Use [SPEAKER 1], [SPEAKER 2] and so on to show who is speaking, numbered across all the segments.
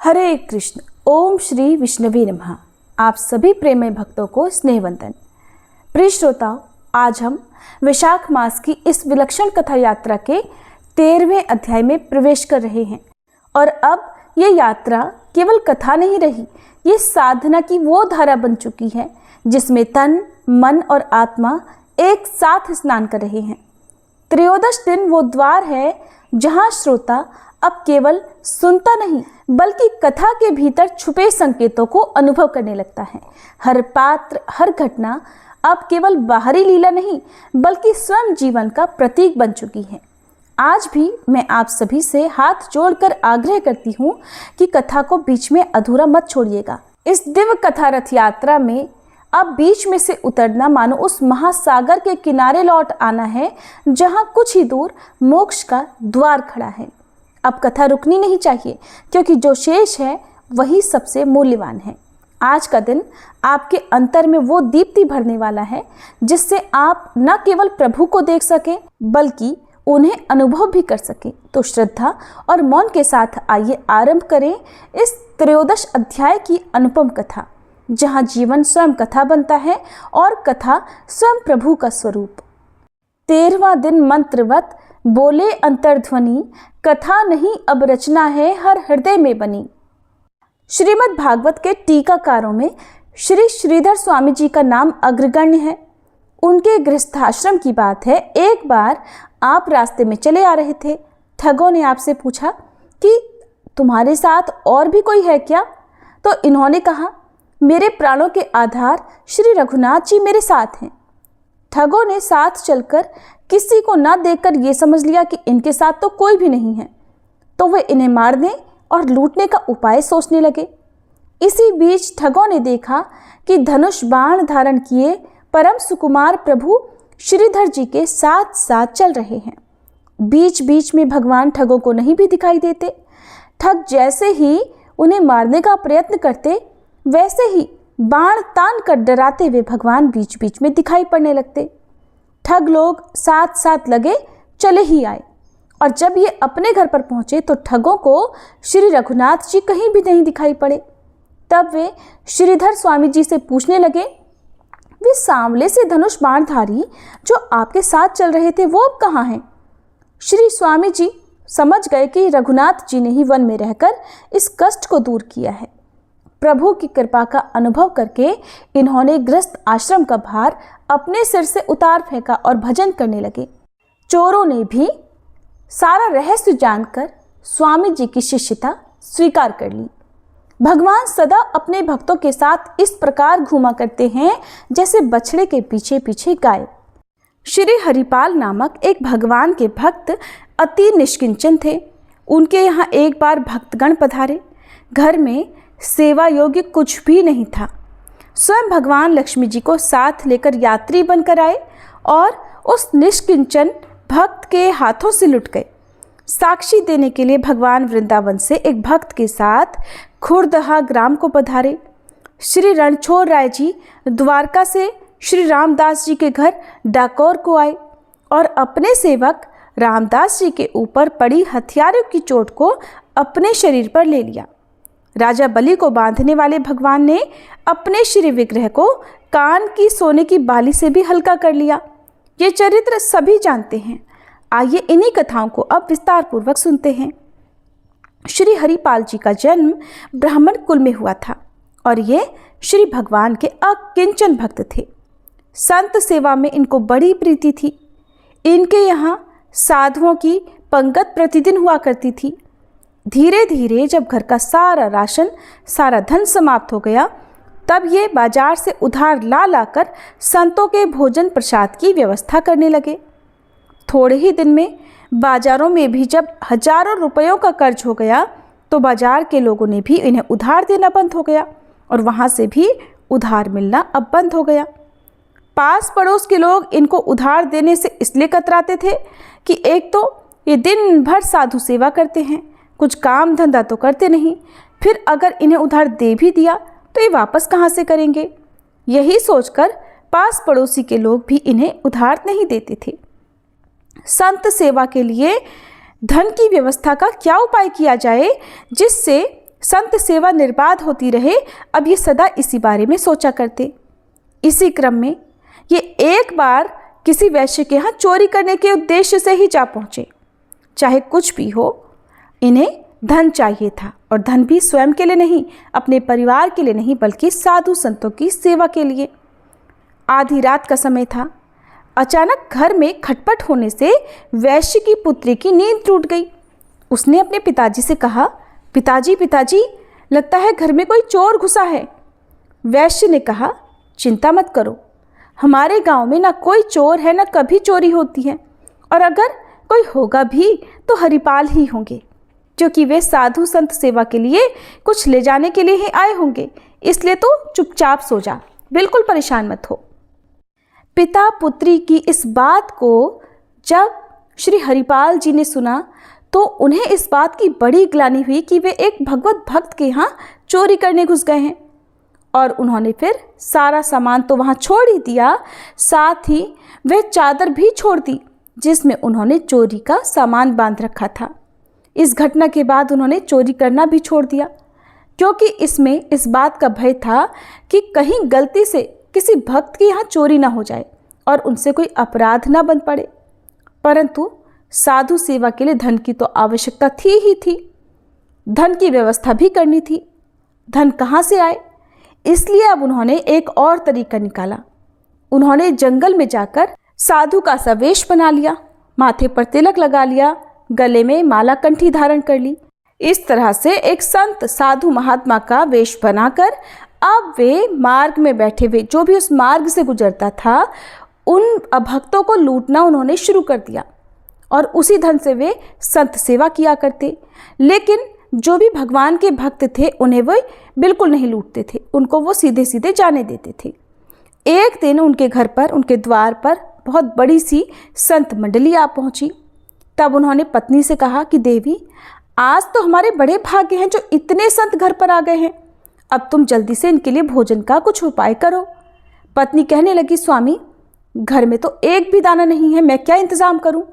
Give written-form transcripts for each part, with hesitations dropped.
[SPEAKER 1] हरे कृष्ण। ओम श्री विष्णवे नमः। आप सभी प्रेममय भक्तों को स्नेहवंदन। प्रिय श्रोताओं, आज हम वैशाख मास की इस विलक्षण कथा यात्रा के 13वें अध्याय में प्रवेश कर रहे हैं। और अब ये यात्रा केवल कथा नहीं रही, ये साधना की वो धारा बन चुकी है जिसमें तन, मन और आत्मा एक साथ स्नान कर रहे हैं। त्रयोदश दिन वो द्वार है जहाँ श्रोता अब केवल सुनता नहीं बल्कि कथा के भीतर छुपे संकेतों को अनुभव करने लगता है। हर पात्र, हर घटना अब केवल बाहरी लीला नहीं बल्कि स्वयं जीवन का प्रतीक बन चुकी है। आज भी मैं आप सभी से हाथ जोड़कर आग्रह करती हूँ कि कथा को बीच में अधूरा मत छोड़िएगा। इस दिव्य कथा रथ यात्रा में अब बीच में से उतरना मानो उस महासागर के किनारे लौट आना है जहाँ कुछ ही दूर मोक्ष का द्वार खड़ा है। अब कथा रुकनी नहीं चाहिए क्योंकि जो शेष है वही सबसे मूल्यवान है। आज का दिन आपके अंतर में वो दीप्ति भरने वाला है जिससे आप न केवल प्रभु को देख सकें बल्कि उन्हें अनुभव भी कर सकें। तो श्रद्धा और मौन के साथ आइए आरंभ करें इस त्रयोदश अध्याय की अनुपम कथा, जहाँ जीवन स्वयं कथा बनता है और कथा स्वयं प्रभु का स्वरूप। 13वां दिन मंत्रवत बोले अंतर्ध्वनि, कथा नहीं अब रचना है हर हृदय में बनी। श्रीमद् भागवत के टीकाकारों में श्री श्रीधर स्वामी जी का नाम अग्रगण्य है। उनके गृहस्थाश्रम की बात है। एक बार आप रास्ते में चले आ रहे थे। ठगों ने आपसे पूछा कि तुम्हारे साथ और भी कोई है क्या? तो इन्होंने कहा, मेरे प्राणों के आधार श्री रघुनाथ जी मेरे साथ हैं। ठगों ने साथ चलकर किसी को ना देखकर ये समझ लिया कि इनके साथ तो कोई भी नहीं है, तो वे इन्हें मारने और लूटने का उपाय सोचने लगे। इसी बीच ठगों ने देखा कि धनुष बाण धारण किए परम सुकुमार प्रभु श्रीधर जी के साथ साथ चल रहे हैं। बीच बीच में भगवान ठगों को नहीं भी दिखाई देते। ठग जैसे ही उन्हें मारने का प्रयत्न करते वैसे ही बाण तान कर डराते हुए भगवान बीच बीच में दिखाई पड़ने लगते। ठग लोग साथ साथ लगे चले ही आए और जब ये अपने घर पर पहुंचे तो ठगों को श्री रघुनाथ जी कहीं भी नहीं दिखाई पड़े। तब वे श्रीधर स्वामी जी से पूछने लगे, वे सांवले से धनुष बाणधारी जो आपके साथ चल रहे थे वो अब कहाँ हैं? श्री स्वामी जी समझ गए कि रघुनाथ जी ने ही वन में रहकर इस कष्ट को दूर किया है। प्रभु की कृपा का अनुभव करके इन्होंने गृहस्थ आश्रम का भार अपने सिर से उतार फेंका और भजन करने लगे। चोरों ने भी सारा रहस्य जानकर स्वामी जी की शिष्यता स्वीकार कर ली। भगवान सदा अपने भक्तों के साथ इस प्रकार घूमा करते हैं जैसे बछड़े के पीछे पीछे गाय। श्री हरिपाल नामक एक भगवान के भक्त अति निष्किंचन थे। उनके यहाँ एक बार भक्तगण पधारे। घर में सेवा योग्य कुछ भी नहीं था। स्वयं भगवान लक्ष्मी जी को साथ लेकर यात्री बनकर आए और उस निष्किंचन भक्त के हाथों से लुट गए। साक्षी देने के लिए भगवान वृंदावन से एक भक्त के साथ खुरदहा ग्राम को पधारे। श्री रणछोड़ राय जी द्वारका से श्री रामदास जी के घर डाकोर को आए और अपने सेवक रामदास जी के ऊपर पड़ी हथियारों की चोट को अपने शरीर पर ले लिया। राजा बलि को बांधने वाले भगवान ने अपने श्री विग्रह को कान की सोने की बाली से भी हल्का कर लिया। ये चरित्र सभी जानते हैं। आइए इन्हीं कथाओं को अब विस्तार पूर्वक सुनते हैं। श्री हरिपाल जी का जन्म ब्राह्मण कुल में हुआ था और ये श्री भगवान के अकिंचन भक्त थे। संत सेवा में इनको बड़ी प्रीति थी। इनके यहाँ साधुओं की पंगत प्रतिदिन हुआ करती थी। धीरे धीरे जब घर का सारा राशन, सारा धन समाप्त हो गया तब ये बाजार से उधार ला लाकर संतों के भोजन प्रसाद की व्यवस्था करने लगे। थोड़े ही दिन में बाजारों में भी जब हजारों रुपयों का कर्ज हो गया तो बाजार के लोगों ने भी इन्हें उधार देना बंद हो गया और वहाँ से भी उधार मिलना अब बंद हो गया। पास पड़ोस के लोग इनको उधार देने से इसलिए कतराते थे कि एक तो ये दिन भर साधु सेवा करते हैं, कुछ काम धंधा तो करते नहीं, फिर अगर इन्हें उधार दे भी दिया तो ये वापस कहाँ से करेंगे। यही सोचकर पास पड़ोसी के लोग भी इन्हें उधार नहीं देते थे। संत सेवा के लिए धन की व्यवस्था का क्या उपाय किया जाए जिससे संत सेवा निर्बाध होती रहे, अब ये सदा इसी बारे में सोचा करते। इसी क्रम में ये एक बार किसी वैश्य के यहाँ चोरी करने के उद्देश्य से ही जा पहुँचे। चाहे कुछ भी हो, इन्हें धन चाहिए था, और धन भी स्वयं के लिए नहीं, अपने परिवार के लिए नहीं, बल्कि साधु संतों की सेवा के लिए। आधी रात का समय था। अचानक घर में खटपट होने से वैश्य की पुत्री की नींद टूट गई। उसने अपने पिताजी से कहा, पिताजी पिताजी, लगता है घर में कोई चोर घुसा है। वैश्य ने कहा, चिंता मत करो, हमारे गांव में ना कोई चोर है, ना कभी चोरी होती है, और अगर कोई होगा भी तो हरिपाल ही होंगे, क्योंकि वे साधु संत सेवा के लिए कुछ ले जाने के लिए ही आए होंगे, इसलिए तो चुपचाप सो जा, बिल्कुल परेशान मत हो। पिता पुत्री की इस बात को जब श्री हरिपाल जी ने सुना तो उन्हें इस बात की बड़ी ग्लानि हुई कि वे एक भगवत भक्त के यहाँ चोरी करने घुस गए हैं, और उन्होंने फिर सारा सामान तो वहाँ छोड़ ही दिया, साथ ही वह चादर भी छोड़ दी जिसमें उन्होंने चोरी का सामान बांध रखा था। इस घटना के बाद उन्होंने चोरी करना भी छोड़ दिया, क्योंकि इसमें इस बात का भय था कि कहीं गलती से किसी भक्त के यहाँ चोरी ना हो जाए और उनसे कोई अपराध ना बन पड़े। परंतु साधु सेवा के लिए धन की तो आवश्यकता थी ही थी, धन की व्यवस्था भी करनी थी। धन कहाँ से आए, इसलिए अब उन्होंने एक और तरीका निकाला। उन्होंने जंगल में जाकर साधु का सा वेश बना लिया, माथे पर तिलक लगा लिया, गले में माला कंठी धारण कर ली। इस तरह से एक संत साधु महात्मा का वेश बनाकर अब वे मार्ग में बैठे हुए, जो भी उस मार्ग से गुजरता था, उन अभक्तों को लूटना उन्होंने शुरू कर दिया, और उसी धन से वे संत सेवा किया करते। लेकिन जो भी भगवान के भक्त थे उन्हें वो बिल्कुल नहीं लूटते थे, उनको वो सीधे सीधे जाने देते थे। एक दिन उनके घर पर, उनके द्वार पर बहुत बड़ी सी संत मंडली आ पहुंची। तब उन्होंने पत्नी से कहा कि देवी, आज तो हमारे बड़े भाग्य हैं जो इतने संत घर पर आ गए हैं, अब तुम जल्दी से इनके लिए भोजन का कुछ उपाय करो। पत्नी कहने लगी, स्वामी, घर में तो एक भी दाना नहीं है, मैं क्या इंतजाम करूं?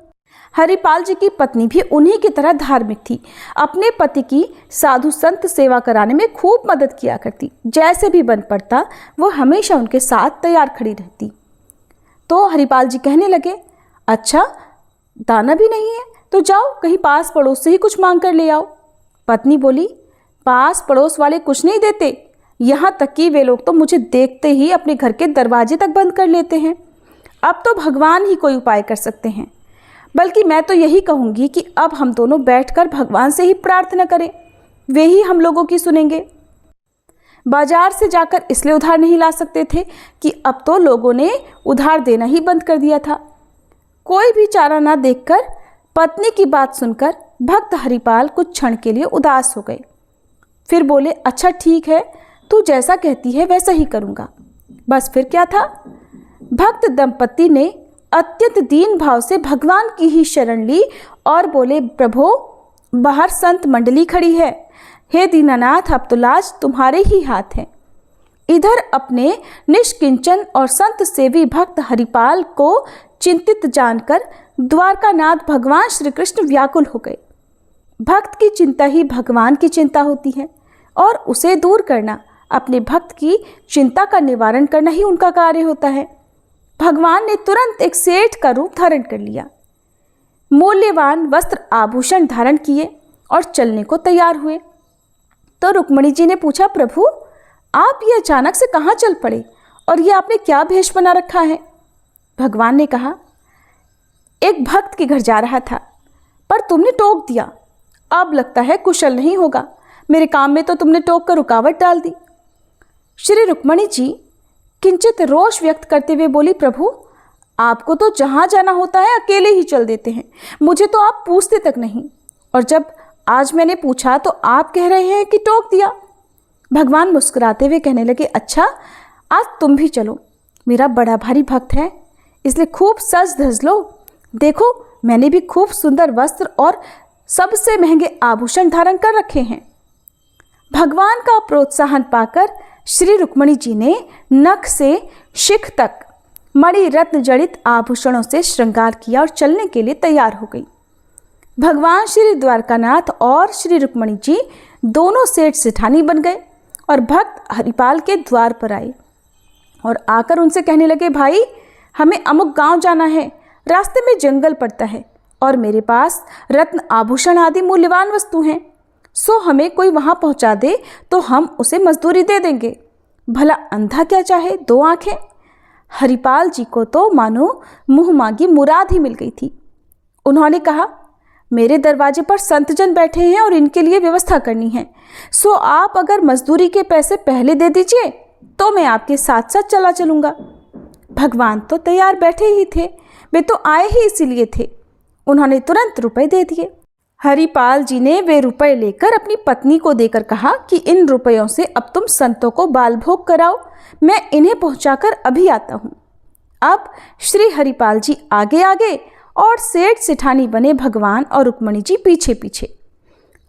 [SPEAKER 1] हरिपाल जी की पत्नी भी उन्हीं की तरह धार्मिक थी, अपने पति की साधु संत सेवा कराने में खूब मदद किया करती, जैसे भी बन पड़ता वो हमेशा उनके साथ तैयार खड़ी रहती। तो हरिपाल जी कहने लगे, अच्छा दाना भी नहीं है तो जाओ कहीं पास पड़ोस से ही कुछ मांग कर ले आओ। पत्नी बोली, पास पड़ोस वाले कुछ नहीं देते, यहाँ तक कि वे लोग तो मुझे देखते ही अपने घर के दरवाजे तक बंद कर लेते हैं। अब तो भगवान ही कोई उपाय कर सकते हैं, बल्कि मैं तो यही कहूँगी कि अब हम दोनों बैठकर भगवान से ही प्रार्थना करें, वे ही हम लोगों की सुनेंगे। बाजार से जाकर इसलिए उधार नहीं ला सकते थे कि अब तो लोगों ने उधार देना ही बंद कर दिया था। कोई भी चारा ना देखकर पत्नी की बात सुनकर भक्त हरिपाल कुछ क्षण के लिए उदास हो गए। फिर बोले, अच्छा ठीक है, तू जैसा कहती है वैसा ही करूँगा। बस फिर क्या था, भक्त दंपति ने अत्यंत दीन भाव से भगवान की ही शरण ली और बोले, प्रभो, बाहर संत मंडली खड़ी है, हे दीनानाथ, अब तो लाज तुम्हारे ही हाथ है। इधर अपने निष्किंचन और संत सेवी भक्त हरिपाल को चिंतित जानकर द्वारकानाथ भगवान श्री कृष्ण व्याकुल हो गए। भक्त की चिंता ही भगवान की चिंता होती है, और उसे दूर करना, अपने भक्त की चिंता का निवारण करना ही उनका कार्य होता है। भगवान ने तुरंत एक सेठ का रूप धारण कर लिया, मूल्यवान वस्त्र आभूषण धारण किए और चलने को तैयार हुए। तो रुक्मणी जी ने पूछा, प्रभु, आप ये अचानक से कहाँ चल पड़े और ये आपने क्या भेष बना रखा है? भगवान ने कहा, एक भक्त के घर जा रहा था, पर तुमने टोक दिया, अब लगता है कुशल नहीं होगा, मेरे काम में तो तुमने टोक कर रुकावट डाल दी। श्री रुक्मणी जी किंचित रोष व्यक्त करते हुए बोली, प्रभु, आपको तो जहाँ जाना होता है अकेले ही चल देते हैं, मुझे तो आप पूछते तक नहीं, और जब आज मैंने पूछा तो आप कह रहे हैं कि टोक दिया। भगवान मुस्कुराते हुए कहने लगे, अच्छा आज तुम भी चलो, मेरा बड़ा भारी भक्त है, इसलिए खूब सज धज लो, देखो मैंने भी खूब सुंदर वस्त्र और सबसे महंगे आभूषण धारण कर रखे हैं। भगवान का प्रोत्साहन पाकर श्री रुक्मणी जी ने नख से शिख तक मणि रत्न जड़ित आभूषणों से श्रृंगार किया और चलने के लिए तैयार हो गई। भगवान श्री द्वारकानाथ और श्री रुक्मणी जी दोनों सेठ सेठानी बन गए और भक्त हरिपाल के द्वार पर आए और आकर उनसे कहने लगे, भाई हमें अमुक गांव जाना है, रास्ते में जंगल पड़ता है और मेरे पास रत्न आभूषण आदि मूल्यवान वस्तु हैं, सो हमें कोई वहां पहुंचा दे तो हम उसे मजदूरी दे देंगे। भला अंधा क्या चाहे, दो आंखें। हरिपाल जी को तो मानो मुंह मांगी मुराद ही मिल गई थी। उन्होंने कहा, मेरे दरवाजे पर संतजन बैठे हैं और इनके लिए व्यवस्था करनी है, सो आप अगर मजदूरी के पैसे पहले दे दीजिए तो मैं आपके साथ साथ चला चलूँगा। भगवान तो तैयार बैठे ही थे, वे तो आए ही इसीलिए थे। उन्होंने तुरंत रुपए दे दिए। हरिपाल जी ने वे रुपए लेकर अपनी पत्नी को देकर कहा कि इन रुपयों से अब तुम संतों को बाल भोग कराओ, मैं इन्हें पहुंचाकर अभी आता हूँ। अब श्री हरिपाल जी आगे आगे और सेठ सेठानी बने भगवान और रुक्मणी जी पीछे पीछे।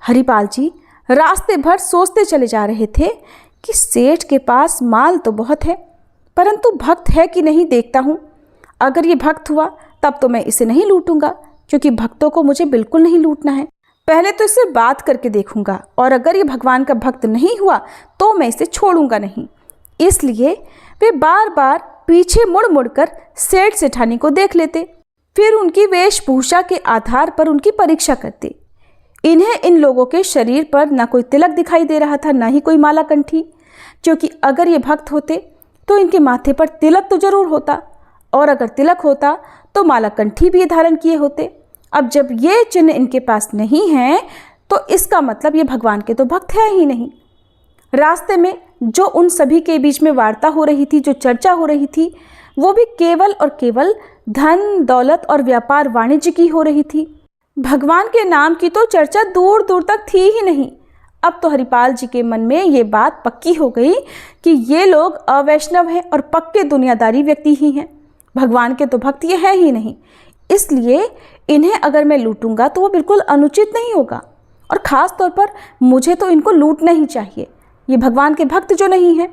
[SPEAKER 1] हरिपाल जी रास्ते भर सोचते चले जा रहे थे कि सेठ के पास माल तो बहुत है, परंतु भक्त है कि नहीं देखता हूँ। अगर ये भक्त हुआ तब तो मैं इसे नहीं लूटूंगा, क्योंकि भक्तों को मुझे बिल्कुल नहीं लूटना है। पहले तो इससे बात करके देखूंगा और अगर ये भगवान का भक्त नहीं हुआ तो मैं इसे छोड़ूंगा नहीं। इसलिए वे बार बार पीछे मुड़ मुड़कर सेठ सेठानी को देख लेते, फिर उनकी वेशभूषा के आधार पर उनकी परीक्षा करते। इन्हें इन लोगों के शरीर पर न कोई तिलक दिखाई दे रहा था, न ही कोई माला कंठी, क्योंकि अगर ये भक्त होते तो इनके माथे पर तिलक तो जरूर होता, और अगर तिलक होता तो माला कंठी भी धारण किए होते। अब जब ये चिन्ह इनके पास नहीं है तो इसका मतलब ये भगवान के तो भक्त है ही नहीं। रास्ते में जो उन सभी के बीच में वार्ता हो रही थी, जो चर्चा हो रही थी, वो भी केवल और केवल धन दौलत और व्यापार वाणिज्य की हो रही थी। भगवान के नाम की तो चर्चा दूर दूर तक थी ही नहीं। अब तो हरिपाल जी के मन में ये बात पक्की हो गई कि ये लोग अवैष्णव हैं और पक्के दुनियादारी व्यक्ति ही हैं, भगवान के तो भक्त ये है ही नहीं। इसलिए इन्हें अगर मैं लूटूंगा तो वो बिल्कुल अनुचित नहीं होगा, और ख़ास तौर पर मुझे तो इनको लूटना ही चाहिए, ये भगवान के भक्त जो नहीं हैं।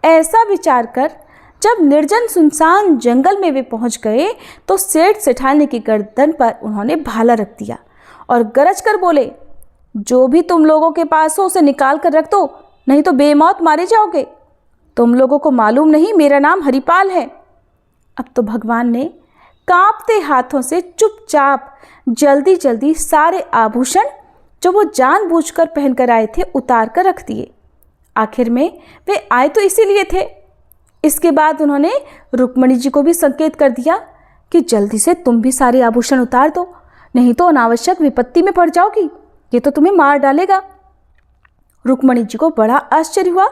[SPEAKER 1] ऐसा विचार कर जब निर्जन सुनसान जंगल में वे पहुंच गए तो सेठ सेठानी की गर्दन पर उन्होंने भाला रख दिया और गरज कर बोले, जो भी तुम लोगों के पास हो उसे निकाल कर रख दो, नहीं तो बेमौत मारे जाओगे। तुम लोगों को मालूम नहीं मेरा नाम हरिपाल है। अब तो भगवान ने कांपते हाथों से चुपचाप जल्दी जल्दी सारे आभूषण जो वो जानबूझकर पहनकर आए थे उतार कर रख दिए। आखिर में वे आए तो इसीलिए थे। इसके बाद उन्होंने रुक्मणी जी को भी संकेत कर दिया कि जल्दी से तुम भी सारे आभूषण उतार दो, नहीं तो अनावश्यक विपत्ति में पड़ जाओगी, ये तो तुम्हें मार डालेगा। रुक्मणी जी को बड़ा आश्चर्य हुआ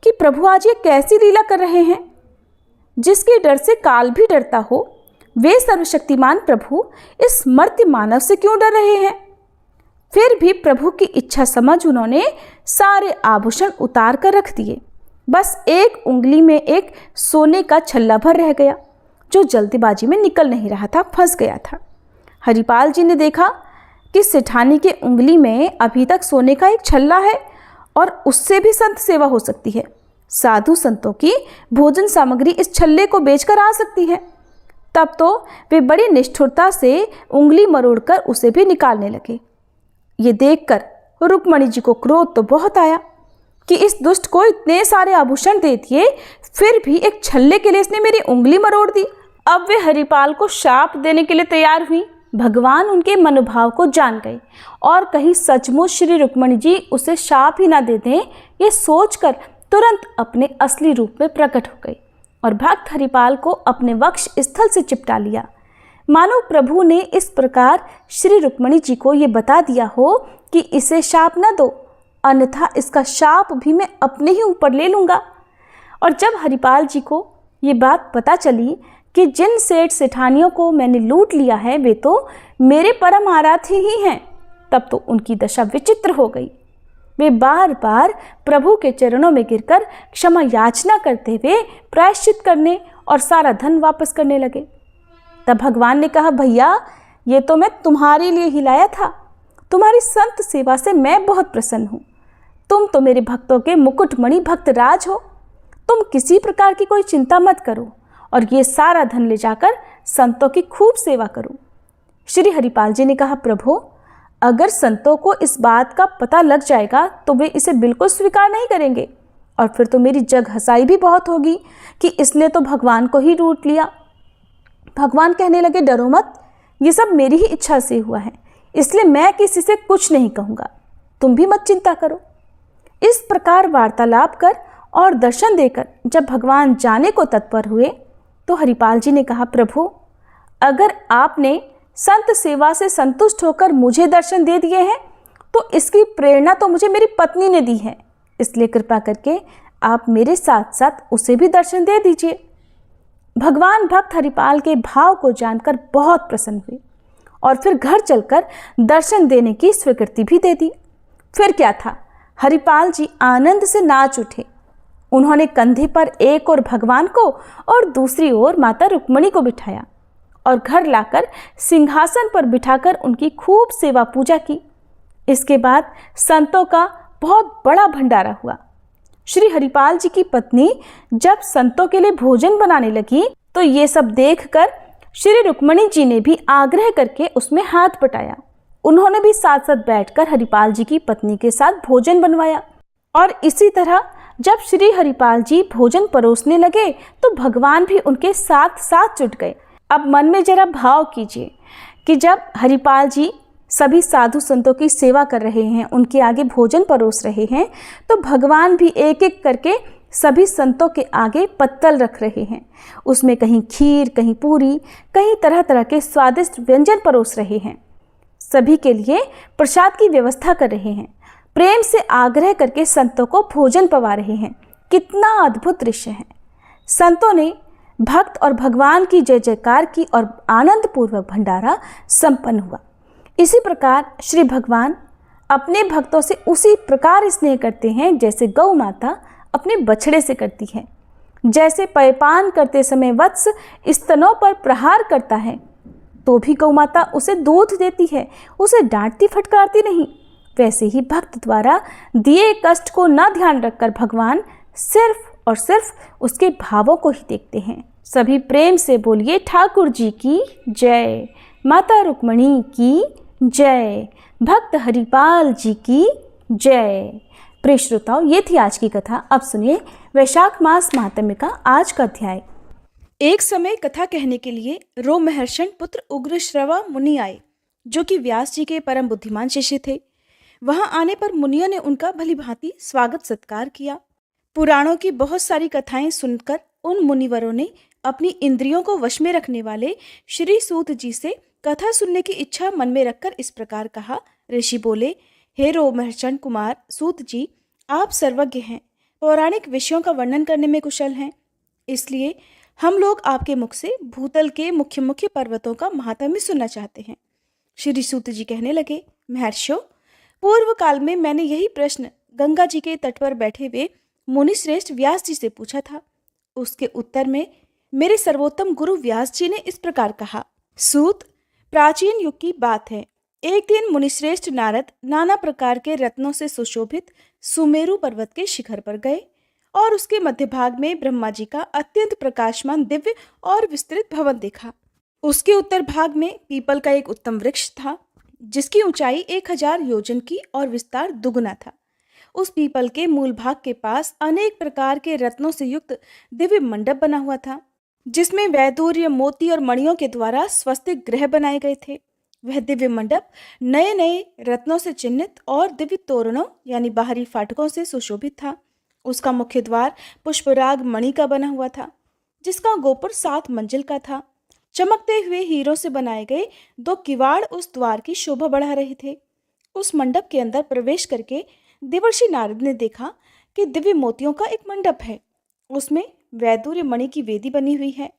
[SPEAKER 1] कि प्रभु आज ये कैसी लीला कर रहे हैं। जिसके डर से काल भी डरता हो, वे सर्वशक्तिमान प्रभु इस मर्त्य मानव से क्यों डर रहे हैं। फिर भी प्रभु की इच्छा समझ उन्होंने सारे आभूषण उतार कर रख दिए। बस एक उंगली में एक सोने का छल्ला भर रह गया, जो जल्दीबाजी में निकल नहीं रहा था, फंस गया था। हरिपाल जी ने देखा कि सेठानी के उंगली में अभी तक सोने का एक छल्ला है और उससे भी संत सेवा हो सकती है। साधु संतों की भोजन सामग्री इस छल्ले को बेचकर आ सकती है। तब तो वे बड़ी निष्ठुरता से उंगली मरोड़कर उसे भी निकालने लगे। ये देखकर रुक्मणी जी को क्रोध तो बहुत आया कि इस दुष्ट को इतने सारे आभूषण दे दिए, फिर भी एक छल्ले के लिए इसने मेरी उंगली मरोड़ दी। अब वे हरिपाल को शाप देने के लिए तैयार हुई। भगवान उनके मनोभाव को जान गए और कहीं सचमुच श्री रुक्मणी जी उसे शाप ही ना दे दें, ये सोचकर तुरंत अपने असली रूप में प्रकट हो गई और भक्त हरिपाल को अपने वक्ष स्थल से चिपटा लिया। मानो प्रभु ने इस प्रकार श्री रुक्मणी जी को ये बता दिया हो कि इसे शाप न दो, अन्यथा इसका शाप भी मैं अपने ही ऊपर ले लूँगा। और जब हरिपाल जी को ये बात पता चली कि जिन सेठ सेठानियों को मैंने लूट लिया है वे तो मेरे परम आराध्य ही हैं, तब तो उनकी दशा विचित्र हो गई। वे बार बार प्रभु के चरणों में गिरकर क्षमा याचना करते हुए प्रायश्चित करने और सारा धन वापस करने लगे। तब भगवान ने कहा, भैया ये तो मैं तुम्हारे लिए ही लाया था, तुम्हारी संत सेवा से मैं बहुत प्रसन्न हूँ। तुम तो मेरे भक्तों के मुकुटमणि भक्त राज हो, तुम किसी प्रकार की कोई चिंता मत करो और ये सारा धन ले जाकर संतों की खूब सेवा करो। श्री हरिपाल जी ने कहा, प्रभु अगर संतों को इस बात का पता लग जाएगा तो वे इसे बिल्कुल स्वीकार नहीं करेंगे, और फिर तो मेरी जग हंसाई भी बहुत होगी कि इसने तो भगवान को ही लूट लिया। भगवान कहने लगे, डरो मत, ये सब मेरी ही इच्छा से हुआ है, इसलिए मैं किसी से कुछ नहीं कहूँगा, तुम भी मत चिंता करो। इस प्रकार वार्तालाप कर और दर्शन देकर जब भगवान जाने को तत्पर हुए तो हरिपाल जी ने कहा, प्रभु, अगर आपने संत सेवा से संतुष्ट होकर मुझे दर्शन दे दिए हैं तो इसकी प्रेरणा तो मुझे मेरी पत्नी ने दी है, इसलिए कृपा करके आप मेरे साथ साथ उसे भी दर्शन दे दीजिए। भगवान भक्त हरिपाल के भाव को जानकर बहुत प्रसन्न हुए और फिर घर चलकर दर्शन देने की स्वीकृति भी दे दी। फिर क्या था, हरिपाल जी आनंद से नाच उठे। उन्होंने कंधे पर एक ओर भगवान को और दूसरी ओर माता रुक्मणी को बिठाया और घर लाकर सिंहासन पर बिठाकर उनकी खूब सेवा पूजा की। इसके बाद संतों का बहुत बड़ा भंडारा हुआ। श्री हरिपाल जी की पत्नी जब संतों के लिए भोजन बनाने लगी तो ये सब देखकर श्री रुक्मणी जी ने भी आग्रह करके उसमें हाथ बटाया। उन्होंने भी साथ साथ बैठकर हरिपाल जी की पत्नी के साथ भोजन बनवाया। और इसी तरह जब श्री हरिपाल जी भोजन परोसने लगे तो भगवान भी उनके साथ साथ जुट गए। अब मन में जरा भाव कीजिए कि जब हरिपाल जी सभी साधु संतों की सेवा कर रहे हैं, उनके आगे भोजन परोस रहे हैं, तो भगवान भी एक एक करके सभी संतों के आगे पत्तल रख रहे हैं। उसमें कहीं खीर, कहीं पूरी, कहीं तरह तरह के स्वादिष्ट व्यंजन परोस रहे हैं। सभी के लिए प्रसाद की व्यवस्था कर रहे हैं। प्रेम से आग्रह करके संतों को भोजन पवा रहे हैं। कितना अद्भुत दृश्य है। संतों ने भक्त और भगवान की जय जयकार की और आनंद पूर्वक भंडारा संपन्न हुआ। इसी प्रकार श्री भगवान अपने भक्तों से उसी प्रकार स्नेह करते हैं जैसे गौ माता अपने बछड़े से करती है। जैसे पयपान करते समय वत्स स्तनों पर प्रहार करता है तो भी गौ माता उसे दूध देती है, उसे डांटती फटकारती नहीं। वैसे ही भक्त द्वारा दिए कष्ट को न ध्यान रखकर भगवान सिर्फ और सिर्फ उसके भावों को ही देखते हैं। सभी प्रेम से बोलिए, ठाकुर जी की जय, माता रुक्मणी की जय, भक्त हरिपाल जी की जय। प्रिय श्रोताओ, ये थी आज की कथा। अब सुनिए वैशाख मास महात्म्य का आज का अध्याय। एक समय कथा कहने के लिए रोमहर्षण पुत्र उग्रश्रवा मुनि आए, जो कि व्यास जी के परम बुद्धिमान शिष्य थे। वहां आने पर मुनियों ने उनका भली भांति स्वागत सत्कार किया। पुराणों की बहुत सारी कथाएं सुनकर उन मुनिवरों ने अपनी इंद्रियों को वश में रखने वाले श्री सूत जी से कथा सुनने की इच्छा मन में रखकर इस प्रकार कहा। ऋषि बोले, हे रोमहर्षण कुमार सूत जी, आप सर्वज्ञ हैं, पौराणिक विषयों का वर्णन करने में कुशल हैं, इसलिए हम लोग आपके मुख से भूतल के मुख्य मुख्य पर्वतों का महात्म्य सुनना चाहते हैं। श्री सूत जी कहने लगे, महर्षियों, पूर्व काल में मैंने यही प्रश्न गंगा जी के तट पर बैठे हुए मुनि श्रेष्ठ व्यास जी से पूछा था। उसके उत्तर में मेरे सर्वोत्तम गुरु व्यास जी ने इस प्रकार कहा। सूत, प्राचीन युग की बात है। एक दिन मुनिश्रेष्ठ नारद नाना प्रकार के रत्नों से सुशोभित सुमेरु पर्वत के शिखर पर गए और उसके मध्य भाग में ब्रह्मा जी का अत्यंत प्रकाशमान दिव्य और विस्तृत भवन देखा। उसके उत्तर भाग में पीपल का एक उत्तम वृक्ष था, जिसकी ऊंचाई 1000 योजन की और विस्तार दुगुना था। उस पीपल के मूल भाग के पास अनेक प्रकार के रत्नों से युक्त दिव्य मंडप बना हुआ था, जिसमें वैदूर्य, मोती और मणियों के द्वारा स्वस्तिक ग्रह बनाए गए थे। वह दिव्य मंडप नए नए रत्नों से चिन्हित और दिव्य तोरणों यानी बाहरी फाटकों से सुशोभित था। उसका मुख्य द्वार पुष्पराग मणि का बना हुआ था, जिसका गोपुर 7 मंजिल का था। चमकते हुए हीरों से बनाए गए 2 किवाड़ उस द्वार की शोभा बढ़ा रहे थे। उस मंडप के अंदर प्रवेश करके देवर्षि नारद ने देखा कि दिव्य मोतियों का एक मंडप है। उसमें वैदूर्य मणि की वेदी बनी हुई है।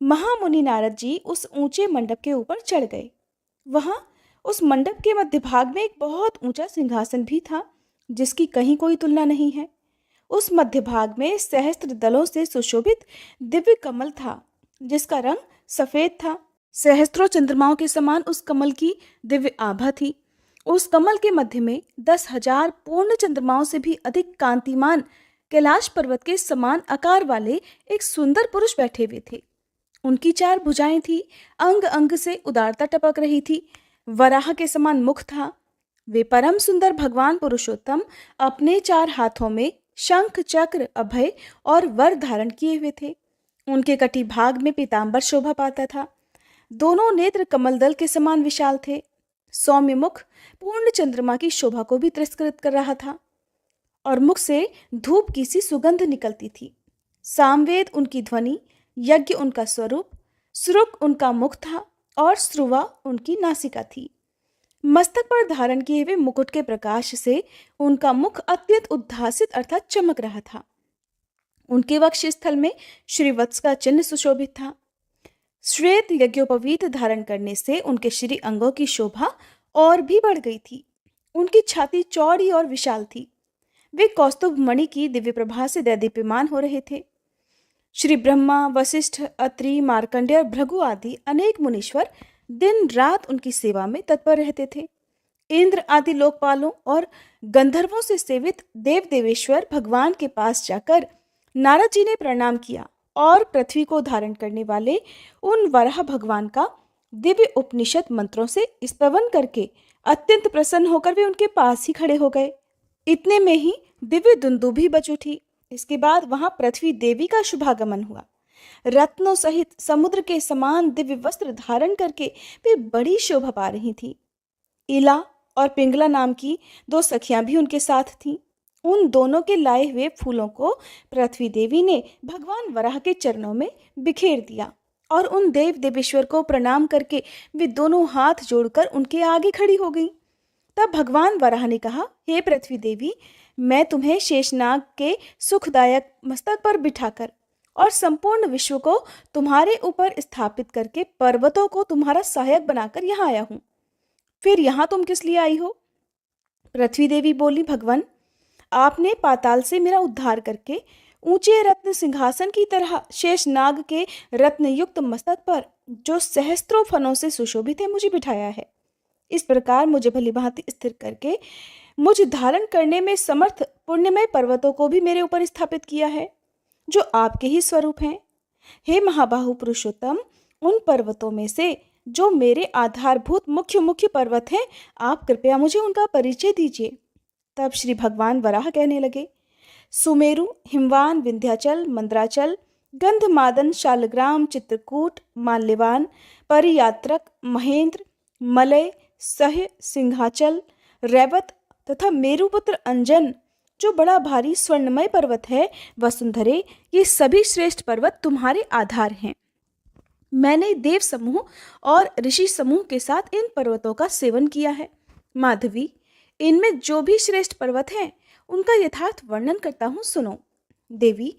[SPEAKER 1] महामुनि नारद जी उस ऊंचे मंडप के ऊपर चढ़ गए। वहां उस मंडप के मध्य भाग में एक बहुत ऊंचा सिंहासन भी था, जिसकी कहीं कोई तुलना नहीं है। उस मध्य भाग में सहस्त्र दलों से सुशोभित दिव्य कमल था, जिसका रंग सफेद था। सहस्त्रों चंद्रमाओं के समान उस कमल की दिव्य आभा थी। उस कमल के मध्य में 10,000 पूर्ण चंद्रमाओं से भी अधिक कांतिमान कैलाश पर्वत के समान आकार वाले एक सुंदर पुरुष बैठे हुए थे। उनकी 4 भुजाएं थी, अंग अंग से उदारता टपक रही थी। वराह के समान मुख था, वे परम सुंदर भगवान पुरुषोत्तम अपने 4 हाथों में शंख, चक्र, अभय और वर धारण किए हुए थे। उनके कटी भाग में पीतांबर शोभा पाता था। दोनों नेत्र कमलदल के समान विशाल थे। सौम्य मुख पूर्ण चंद्रमा की शोभा को भी तिरस्कृत कर रहा था और मुख से धूप की सी सुगंध निकलती थी। सामवेद उनकी ध्वनि, यज्ञ उनका स्वरूप, सुरुक उनका मुख था और श्रुवा उनकी नासिका थी। मस्तक पर धारण किए हुए मुकुट के प्रकाश से उनका मुख अत्यंत उद्भासित अर्थात चमक रहा था। उनके वक्ष स्थल में श्रीवत्स का चिन्ह सुशोभित था। श्वेत यज्ञोपवीत धारण करने से उनके श्री अंगों की शोभा और भी बढ़ गई थी। उनकी छाती चौड़ी और विशाल थी। वे कौस्तुभ मणि की दिव्य प्रभा से दैदीप्यमान हो रहे थे। श्री ब्रह्मा, वशिष्ठ, अत्रि, मार्कंडेय और भृगु आदि अनेक मुनीश्वर दिन रात उनकी सेवा में तत्पर रहते थे। इंद्र आदि लोकपालों और गंधर्वों से सेवित देव देवेश्वर भगवान के पास जाकर नारद जी ने प्रणाम किया और पृथ्वी को धारण करने वाले उन वराह भगवान का दिव्य उपनिषद मंत्रों से स्तवन करके अत्यंत प्रसन्न होकर वे उनके पास ही खड़े हो गए। इतने में ही दिव्य दुंदुभी बज उठी। इसके बाद वहां पृथ्वी देवी का शुभागमन हुआ। रत्नों सहित समुद्र के समान दिव्य वस्त्र धारण करके वे बड़ी शोभा पा रही थी। इला और पिंगला नाम की 2 सखियां भी उनके साथ थीं। उन दोनों के लाए हुए फूलों को पृथ्वी देवी ने भगवान वराह के चरणों में बिखेर दिया और उन देव देवेश्वर को प्रणाम करके वे दोनों हाथ जोड़कर उनके आगे खड़ी हो गईं। तब भगवान वराह ने कहा, हे पृथ्वी देवी, मैं तुम्हें शेषनाग के सुखदायक मस्तक पर बिठाकर और संपूर्ण विश्व को तुम्हारे ऊपर स्थापित करके पर्वतों को तुम्हारा सहायक बनाकर यहाँ आया हूँ। फिर यहाँ तुम किस लिए आई हो? पृथ्वी देवी बोली, भगवान, आपने पाताल से मेरा उद्धार करके ऊंचे रत्न सिंहासन की तरह शेषनाग के रत्न युक्त मस्तक पर, जो सहस्त्रों फनों से सुशोभित है, मुझे बिठाया है। इस प्रकार मुझे भली भांति स्थिर करके मुझे धारण करने में समर्थ पुण्यमय पर्वतों को भी मेरे ऊपर स्थापित किया है, जो आपके ही स्वरूप हैं। हे महाबाहु पुरुषोत्तम, उन पर्वतों में से जो मेरे आधारभूत मुख्य मुख्य पर्वत हैं, आप कृपया मुझे उनका परिचय दीजिए। तब श्री भगवान वराह कहने लगे, सुमेरु, हिमवान, विंध्याचल, मंद्राचल, गंधमादन, शालग्राम, चित्रकूट, माल्यवान, परियात्रक, महेंद्र, मलय, सह्य, सिंहाचल, रैवत तथा मेरुपुत्र अंजन, जो बड़ा भारी स्वर्णमय पर्वत है, वसुंधरे, ये सभी श्रेष्ठ पर्वत तुम्हारे आधार हैं। मैंने देव समूह और ऋषि समूह के साथ इन पर्वतों का सेवन किया है। माधवी, इनमें जो भी श्रेष्ठ पर्वत हैं, उनका यथार्थ वर्णन करता हूँ, सुनो। देवी,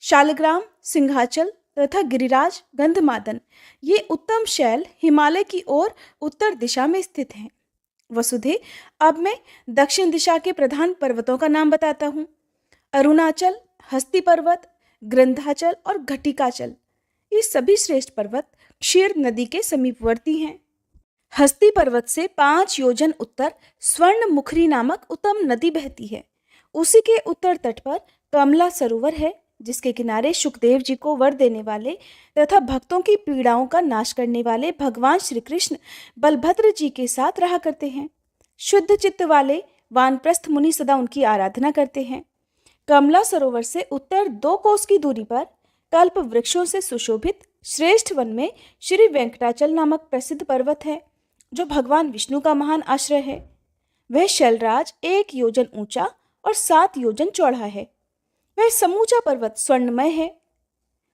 [SPEAKER 1] शालग्राम, सिंहाचल तथा गिरिराज, गंधमादन, ये उत्तम शैल हिमालय की ओर उत्तर दिशा में स्थित हैं। वसुधे, अब मैं दक्षिण दिशा के प्रधान पर्वतों का नाम बताता हूँ। अरुणाचल, हस्ती पर्वत, ग्रंथाचल और घटिकाचल, ये सभी श्रेष्ठ पर्वत क्षीर नदी के समीपवर्ती हैं। हस्ती पर्वत से 5 योजन उत्तर स्वर्ण मुखरी नामक उत्तम नदी बहती है। उसी के उत्तर तट पर कमला सरोवर है, जिसके किनारे शुकदेव जी को वर देने वाले तथा भक्तों की पीड़ाओं का नाश करने वाले भगवान श्री कृष्ण बलभद्र जी के साथ रहा करते हैं। शुद्ध चित्त वाले वानप्रस्थ मुनि सदा उनकी आराधना करते हैं। कमला सरोवर से उत्तर 2 कोस की दूरी पर कल्प वृक्षों से सुशोभित श्रेष्ठ वन में श्री वेंकटाचल नामक प्रसिद्ध पर्वत है, जो भगवान विष्णु का महान आश्रय है। वह शैलराज 1 योजन ऊंचा और 7 योजन चौड़ा है। वह समूचा पर्वत स्वर्णमय है।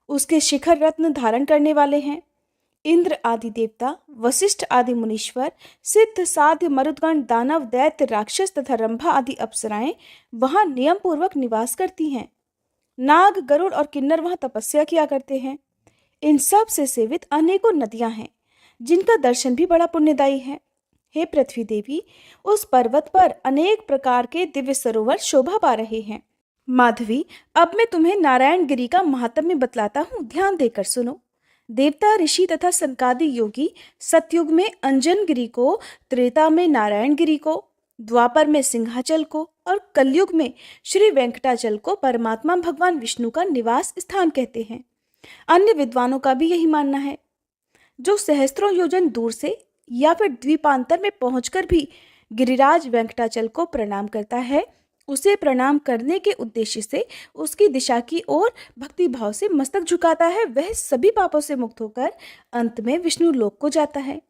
[SPEAKER 1] उसके शिखर रत्न धारण करने वाले हैं। इंद्र आदि देवता, वशिष्ठ आदि मुनीश्वर, सिद्ध, साध्य, मरुदगण, दानव, दैत्य, राक्षस तथा रंभा आदि अप्सराएं वहां नियम पूर्वक निवास करती हैं। नाग, गरुड़ और किन्नर वहां तपस्या किया करते हैं। इन सब से सेवित अनेकों नदियां हैं, जिनका दर्शन भी बड़ा पुण्यदायी है। हे पृथ्वी देवी, उस पर्वत पर अनेक प्रकार के दिव्य सरोवर शोभा पा रहे हैं। माधवी, अब मैं तुम्हें नारायण गिरी का महात्म्य बतलाता हूँ, ध्यान देकर सुनो। देवता, ऋषि तथा सनकादि योगी सतयुग में अंजन गिरी को, त्रेता में नारायण गिरी को, द्वापर में सिंहाचल को और कलयुग में श्री वेंकटाचल को परमात्मा भगवान विष्णु का निवास स्थान कहते हैं। अन्य विद्वानों का भी यही मानना है। जो सहस्त्रों योजन दूर से या फिर द्वीपांतर में पहुंचकर भी गिरिराज वेंकटाचल को प्रणाम करता है, उसे प्रणाम करने के उद्देश्य से उसकी दिशा की ओर भक्ति भाव से मस्तक झुकाता है, वह सभी पापों से मुक्त होकर अंत में विष्णु लोक को जाता है।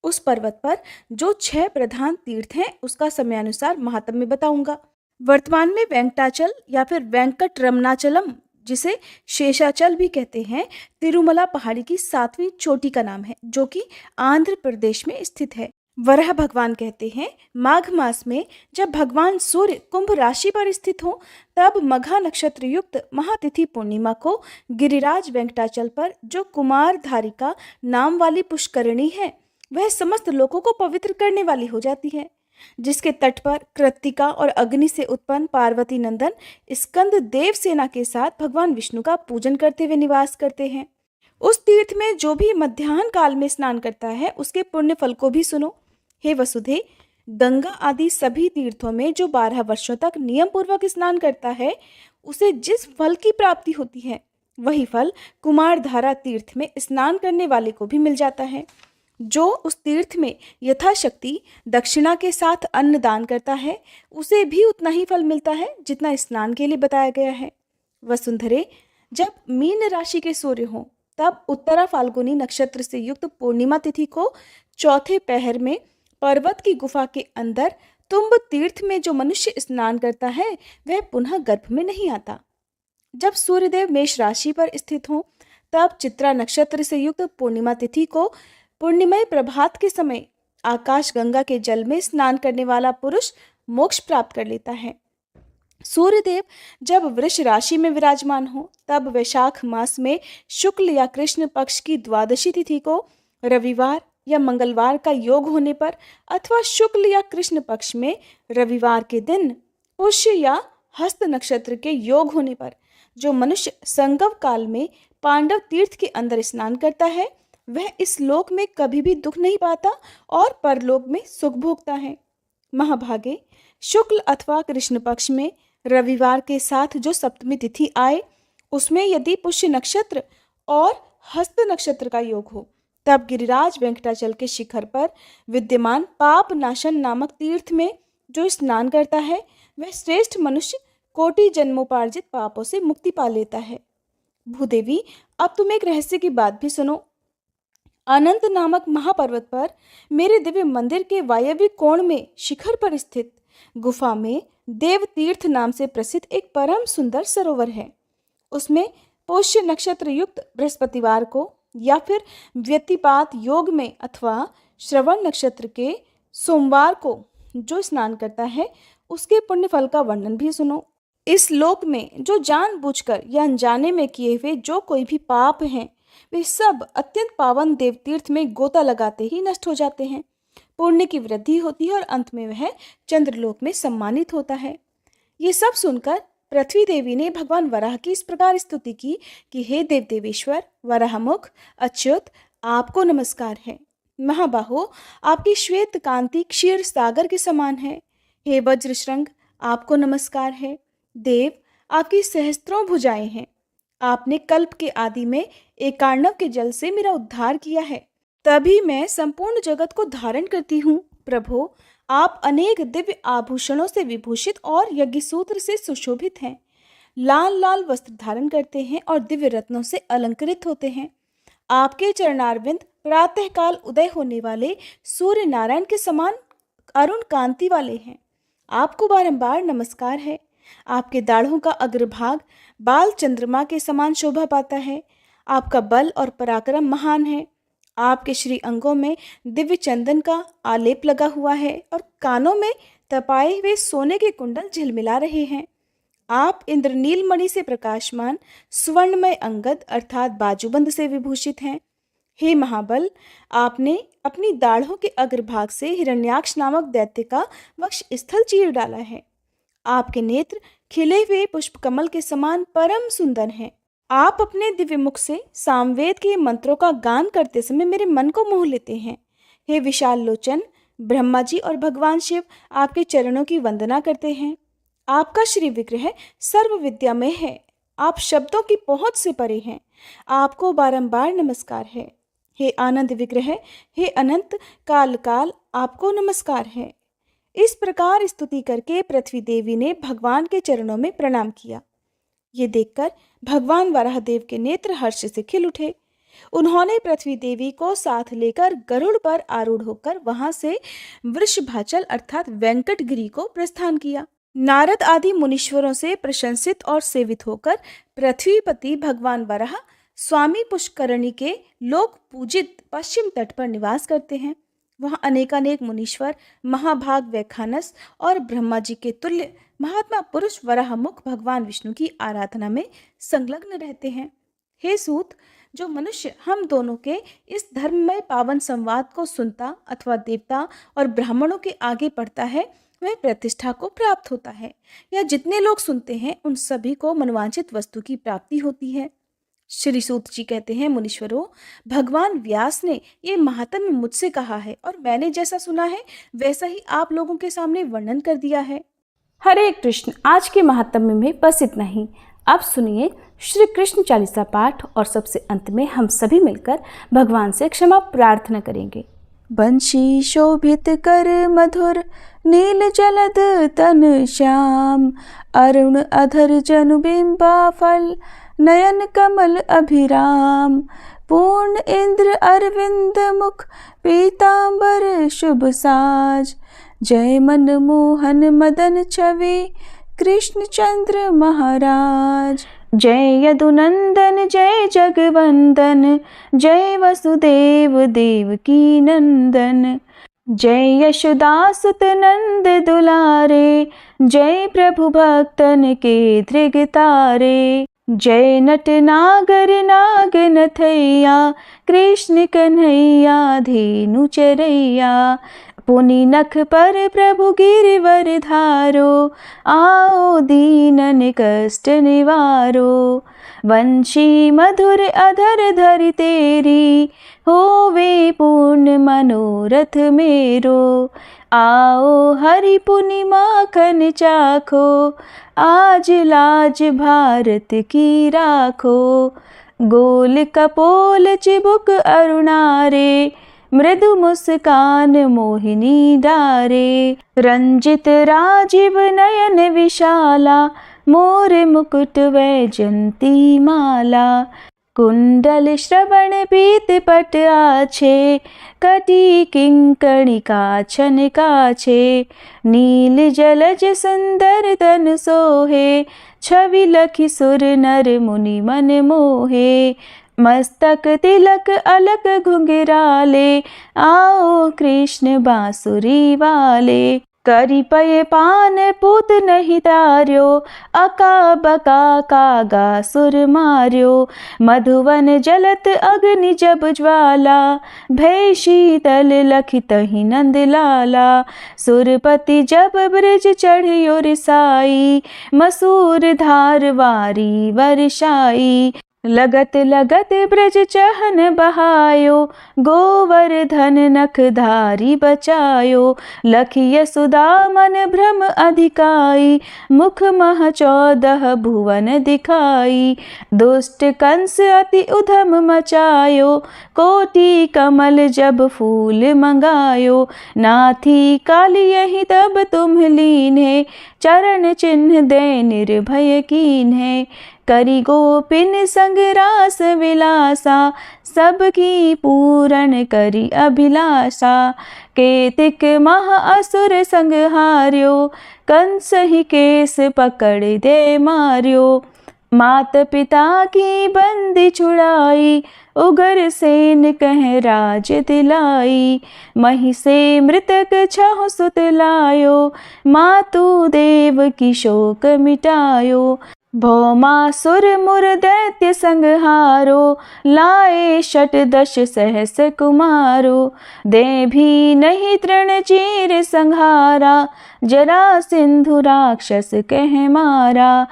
[SPEAKER 1] उस पर्वत पर जो 6 प्रधान तीर्थ हैं उसका समयानुसार महात्म्य बताऊंगा। वर्तमान में वेंकटाचल या फिर वेंकट रमनाचलम, जिसे शेषाचल भी कहते हैं, तिरुमला पहाड़ी की 7वीं चोटी का नाम है, जो कि आंध्र प्रदेश में स्थित है। वराह भगवान कहते हैं, माघ मास में जब भगवान सूर्य कुंभ राशि पर स्थित हो, तब मघा नक्षत्र युक्त महातिथि पूर्णिमा को गिरिराज वेंकटाचल पर जो कुमार धारिका नाम वाली पुष्करणी है, वह समस्त लोगों को पवित्र करने वाली हो जाती है, जिसके तट पर कृत्तिका और अग्नि से उत्पन्न पार्वती नंदन स्कंद देव सेना के साथ भगवान विष्णु का पूजन करते हुए निवास करते हैं। उस तीर्थ में जो भी मध्याह्न काल में स्नान करता है उसके पुण्य फल को भी सुनो। हे वसुधे, गंगा आदि सभी तीर्थों में जो 12 वर्षों तक नियम पूर्वक स्नान करता है उसे जिस फल की प्राप्ति होती है, वही फल कुमारधारा तीर्थ में स्नान करने वाले को भी मिल जाता है। जो उस तीर्थ में यथाशक्ति दक्षिणा के साथ अन्न दान करता है उसे भी उतना ही फल मिलता है जितना स्नान के लिए बताया गया है। वसुंधरे, जब मीन राशि के सूर्य हों तब उत्तरा फाल्गुनी नक्षत्र से युक्त पूर्णिमा तिथि को चौथे पहर में पर्वत की गुफा के अंदर तुम्ब तीर्थ में जो मनुष्य स्नान करता है वह पुनः गर्भ में नहीं आता। जब सूर्यदेव मेष राशि पर स्थित हों तब चित्रा नक्षत्र से युक्त पूर्णिमा तिथि को पूर्णिमय प्रभात के समय आकाश गंगा के जल में स्नान करने वाला पुरुष मोक्ष प्राप्त कर लेता है। सूर्यदेव जब वृष राशि में विराजमान हो तब वैशाख मास में शुक्ल या कृष्ण पक्ष की द्वादशी तिथि को रविवार या मंगलवार का योग होने पर अथवा शुक्ल या कृष्ण पक्ष में रविवार के दिन पुष्य या हस्त नक्षत्र के योग होने पर जो मनुष्य संगम काल में पांडव तीर्थ के अंदर स्नान करता है वह इस लोक में कभी भी दुख नहीं पाता और परलोक में सुख भोगता है। महाभागे, शुक्ल अथवा कृष्ण पक्ष में रविवार के साथ जो सप्तमी तिथि आए उसमें यदि पुष्य नक्षत्र और हस्त नक्षत्र का योग हो तब गिरिराज वेंकटाचल के शिखर पर विद्यमान पाप नाशन नामक तीर्थ में जो स्नान करता है वह श्रेष्ठ मनुष्य कोटि जन्मोपार्जित पापों से मुक्ति पा लेता है। भूदेवी, अब तुम एक रहस्य की बात भी सुनो। अनंत नामक महापर्वत पर मेरे दिव्य मंदिर के वायव्य कोण में शिखर पर स्थित गुफा में देव तीर्थ नाम से प्रसिद्ध एक परम सुंदर सरोवर है। उसमें पुष्य नक्षत्र युक्त बृहस्पतिवार को या फिर व्यतिपात योग में अथवा श्रवण नक्षत्र के सोमवार को जो स्नान करता है उसके पुण्य फल का वर्णन भी सुनो। इस लोक में जो जानबूझकर या अनजाने में किए हुए जो कोई भी पाप हैं वे सब अत्यंत पावन देवतीर्थ में गोता लगाते ही नष्ट हो जाते हैं। पुण्य की वृद्धि होती है और अंत में वह चंद्रलोक में सम्मानित होता है। ये सब सुनकर पृथ्वी देवी ने भगवान वराह की इस प्रकार स्तुति की कि हे देव देवेश्वर वराहमुख अच्युत, आपको नमस्कार है। महाबाहो, आपकी श्वेत कांति क्षीर सागर के समान है। हे वज्रशृंग, आपको नमस्कार है। देव, आपकी सहस्त्रों भुजाएं हैं। आपने कल्प के आदि में एकार्णव के जल से मेरा उद्धार किया है, तभी मैं संपूर्ण जगत को धारण करती हूँ। प्रभो, आप अनेक दिव्य आभूषणों से विभूषित और यज्ञ सूत्र से सुशोभित हैं। लाल लाल वस्त्र धारण करते हैं और दिव्य रत्नों से अलंकृत होते हैं। आपके चरणारविंद प्रातःकाल उदय होने वाले सूर्य नारायण के समान अरुण कांति वाले हैं। आपको बारंबार नमस्कार है। आपके दाढ़ों का अग्रभाग बाल चंद्रमा के समान शोभा पाता है। आपका बल और पराक्रम महान है। आपके श्री अंगों में दिव्य चंदन का आलेप लगा हुआ है और कानों में तपाए हुए सोने के कुंडल झिलमिला रहे हैं। आप इंद्रनील मणि से प्रकाशमान स्वर्णमय अंगद अर्थात बाजूबंद से विभूषित हैं। हे महाबल, आपने अपनी दाढ़ों के अग्रभाग से हिरण्याक्ष नामक दैत्य का वक्ष स्थल चीर डाला है। आपके नेत्र खिले हुए पुष्प कमल के समान परम सुंदर हैं। आप अपने दिव्य मुख से सामवेद के मंत्रों का गान करते समय मेरे मन को मोह लेते हैं। हे विशाल लोचन, ब्रह्मा जी और भगवान शिव आपके चरणों की वंदना करते हैं। आपका श्री विग्रह सर्व विद्यामय है। आप शब्दों की पहुंच से परे हैं। आपको बारंबार नमस्कार है। हे आनंद विग्रह, हे अनंत काल काल, आपको नमस्कार है। इस प्रकार स्तुति करके पृथ्वी देवी ने भगवान के चरणों में प्रणाम किया। ये देखकर भगवान वराहदेव के नेत्र हर्ष से खिल उठे। उन्होंने पृथ्वी देवी को साथ लेकर गरुड़ पर आरूढ़ होकर वहां से वृषभाचल अर्थात वेंकटगिरी को प्रस्थान किया। नारद आदि मुनीश्वरों से प्रशंसित और सेवित होकर पृथ्वीपति भगवान वराह स्वामी पुष्करणी के लोक पूजित पश्चिम तट पर निवास करते हैं। वहाँ अनेकानेक मुनीश्वर, महाभाग वैखानस और ब्रह्मा जी के तुल्य महात्मा पुरुष वराहमुख भगवान विष्णु की आराधना में संलग्न रहते हैं। हे सूत, जो मनुष्य हम दोनों के इस धर्ममय पावन संवाद को सुनता अथवा देवता और ब्राह्मणों के आगे पढ़ता है, वह प्रतिष्ठा को प्राप्त होता है। या जितने लोग सुनते हैं उन सभी को मनवांछित वस्तु की प्राप्ति होती है। श्री सूत जी कहते हैं, मुनीश्वरों, भगवान व्यास ने ये महात्म्य मुझसे कहा है और मैंने जैसा सुना है वैसा ही आप लोगों के सामने वर्णन कर दिया है। हरे कृष्ण। आज के महात्म्य में बस इतना ही। अब सुनिए श्री कृष्ण चालीसा पाठ और सबसे अंत में हम सभी मिलकर भगवान से क्षमा प्रार्थना करेंगे। बंशी शोभित कर मधुर नील जलद तन श्याम, अरुण अधर जनु बिंबा फल नयन कमल अभिराम, पूर्ण इंद्र अरविंद मुख पीतांबर शुभ साज, जय मन मोहन मदन छवि कृष्ण चंद्र महाराज। जय यदुनंदन जय जगवंदन, जय वसुदेव देवकी नंदन, जय यशोदासुत नंद दुलारे, जय प्रभु भक्तन के धृग तारे, जय नट नागर नाग नथैया, कृष्ण कन्हैया धेनु चरैया, पुनि नख पर प्रभु गिरिवर धारो, आओ दीनन कष्ट निवारो, वंशी मधुर अधर धरि तेरी, होवे पूर्ण मनोरथ मेरो, आओ हरि पुनि माखन चाखो, आज लाज भारत की राखो, गोल कपोल चिबुक अरुणारे, मृदु मुस्कान मोहिनी डारे, रंजित राजीव नयन विशाला, मोर मुकुट वैजंती माला, कुंडल श्रवण पीत पट आछे, कटी किंकणी काछन काछे, नील जलज सुंदर तन सोहे, छवि लखि सुर नर मुनि मन मोहे, मस्तक तिलक अलक घुंघराले, आओ कृष्ण बांसुरी वाले, करी पय पान पूत नहीं तार्यो, अका बका कागा सुर मार्यो, मधुवन जलत अग्नि जब ज्वाला, भय शीतल लखित ही नंद लाला, सुरपति जब ब्रज चढ़ियो रिसाई, मसूर धार वारी वर्षाई, लगत लगत ब्रज चहन बहायो, गोवर्धन नख धारी बचायो, लखि यशोदा मन भ्रम अधिकाई, मुख मह 14 भुवन दिखाई, दुष्ट कंस अति उधम मचायो, कोटि कमल जब फूल मंगायो, नाथी काली यही तब तुम लीन्हे, चरण चिन्ह दे निर्भय कीन्हे, करी गोपिन संग रास विलासा, सबकी पूरन करी अभिलाषा, केतिक महा असुर संग हार्यो, कंस ही केस पकड़ दे मार्यो, मात पिता की बंदी छुड़ाई, उगर सेन कह राज दिलाई, मही से मृतक छह सुत लायो, मातु देव की शोक मिटायो, भौमासुर मुर दैत्य संहारो, लाए 18 सहस कुमारो, दे भी नहीं तृण चीर संहारा, जरा सिंधु राक्षस कह मारा,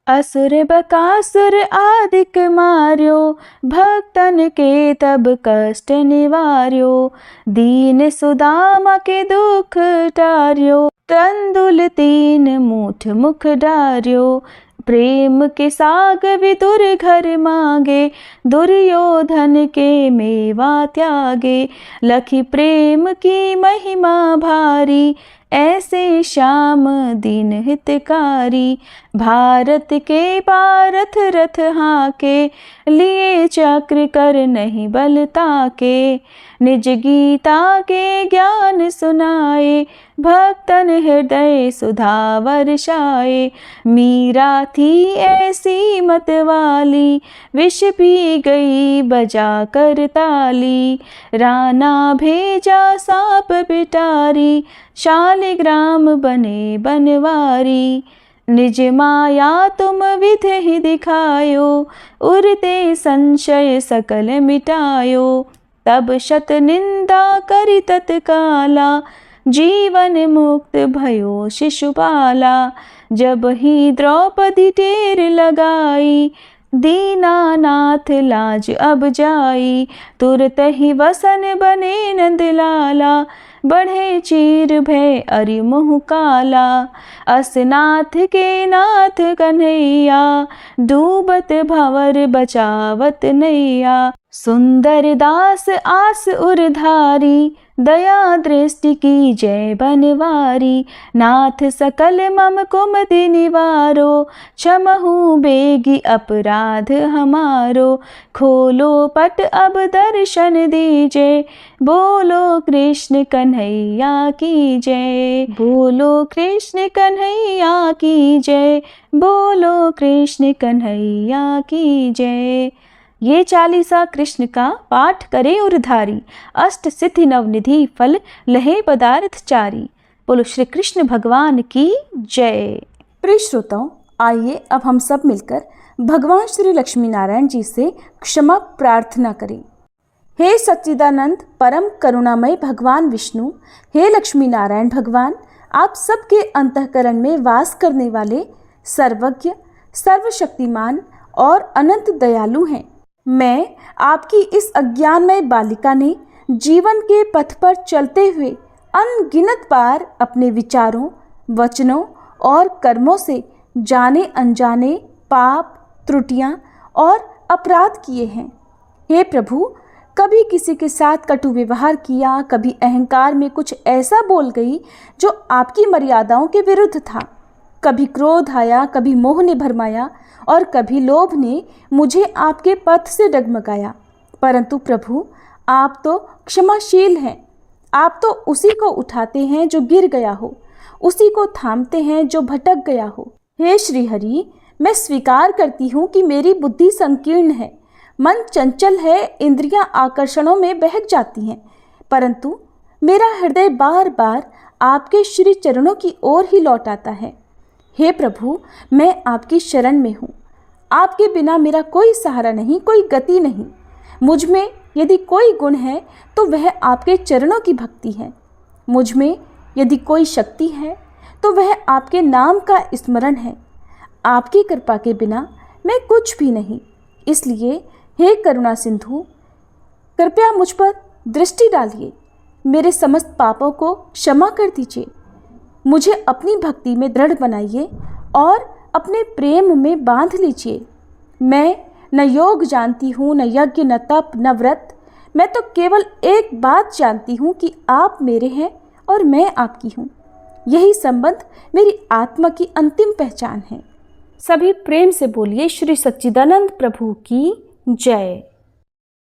[SPEAKER 1] असुर बकासुर आदिक मार्यो, भक्तन के तब कष्ट निवार्यो, दीन सुदामा के दुख टार्यो, तंदुल 3 मूठ मुख डार्यो, प्रेम के साग विदुर घर मांगे, दुर्योधन के मेवा त्यागे, लखी प्रेम की महिमा भारी, ऐसे श्याम दीन हितकारी। भारत के पारथ रथ हाके, लिए चक्र कर नहीं बलता के। निज गीता के ज्ञान सुनाए, भक्तन हृदय सुधा वर्षाए। मीरा थी ऐसी मत वाली, विष पी गई बजा कर ताली। राना भेजा सांप पिटारी, शालिग्राम बने बनवारी। निज माया तुम विधि ही दिखायो, उरते संशय सकल मिटायो। तब शत निंदा करि तत्काला, जीवन मुक्त भयो शिशुपाला। जब ही द्रौपदी टेर लगाई, दीनानाथ लाज अब जाई। तुरत ही वसन बने नंदलाला, बढ़े चीर भय अरि मुँह काला। असनाथ के नाथ कन्हैया, डूबत भंवर बचावत नैया। सुंदर दास आस उरधारी, दया दृष्टि की जय बनवारी। नाथ सकल मम कुमति निवारो, क्षमहु बेगी अपराध हमारो। खोलो पट अब दर्शन दीजे, बोलो कृष्ण कन्हैया की जय। बोलो कृष्ण कन्हैया की जय, बोलो कृष्ण कन्हैया की जय। ये चालीसा कृष्ण का पाठ करे उरधारी, अष्ट सिद्धि नवनिधि फल लहे पदार्थ चारी। बोलो श्री कृष्ण भगवान की जय। प्रिय श्रोताओं, आइए अब हम सब मिलकर भगवान श्री लक्ष्मी नारायण जी से क्षमा प्रार्थना करें। हे सच्चिदानंद परम करुणामय भगवान विष्णु, हे लक्ष्मी नारायण भगवान, आप सबके अंतःकरण में वास करने वाले सर्वज्ञ, सर्वशक्तिमान और अनंत दयालु हैं। मैं आपकी इस अज्ञानमय बालिका ने जीवन के पथ पर चलते हुए अनगिनत बार अपने विचारों, वचनों और कर्मों से जाने अनजाने पाप, त्रुटियां और अपराध किए हैं। हे प्रभु, कभी किसी के साथ कटु व्यवहार किया, कभी अहंकार में कुछ ऐसा बोल गई जो आपकी मर्यादाओं के विरुद्ध था। कभी क्रोध आया, कभी मोह ने भरमाया और कभी लोभ ने मुझे आपके पथ से डगमगाया। परंतु प्रभु, आप तो क्षमाशील हैं। आप तो उसी को उठाते हैं जो गिर गया हो, उसी को थामते हैं जो भटक गया हो। हे श्री हरि, मैं स्वीकार करती हूँ कि मेरी बुद्धि संकीर्ण है, मन चंचल है, इंद्रियां आकर्षणों में बहक जाती हैं, परंतु मेरा हृदय बार बार आपके श्री चरणों की ओर ही लौट आता है। हे प्रभु, मैं आपकी शरण में हूँ। आपके बिना मेरा कोई सहारा नहीं, कोई गति नहीं। मुझ में यदि कोई गुण है तो वह आपके चरणों की भक्ति है। मुझ में यदि कोई शक्ति है तो वह आपके नाम का स्मरण है। आपकी कृपा के बिना मैं कुछ भी नहीं। इसलिए हे करुणा सिंधु, कृपया मुझ पर दृष्टि डालिए, मेरे समस्त पापों को क्षमा कर दीजिए। मुझे अपनी भक्ति में दृढ़ बनाइए और अपने प्रेम में बांध लीजिए। मैं न योग जानती हूँ, न यज्ञ, न तप, न व्रत। मैं तो केवल एक बात जानती हूँ कि आप मेरे हैं और मैं आपकी हूँ। यही संबंध मेरी आत्मा की अंतिम पहचान है। सभी प्रेम से बोलिए श्री सच्चिदानंद प्रभु की जय।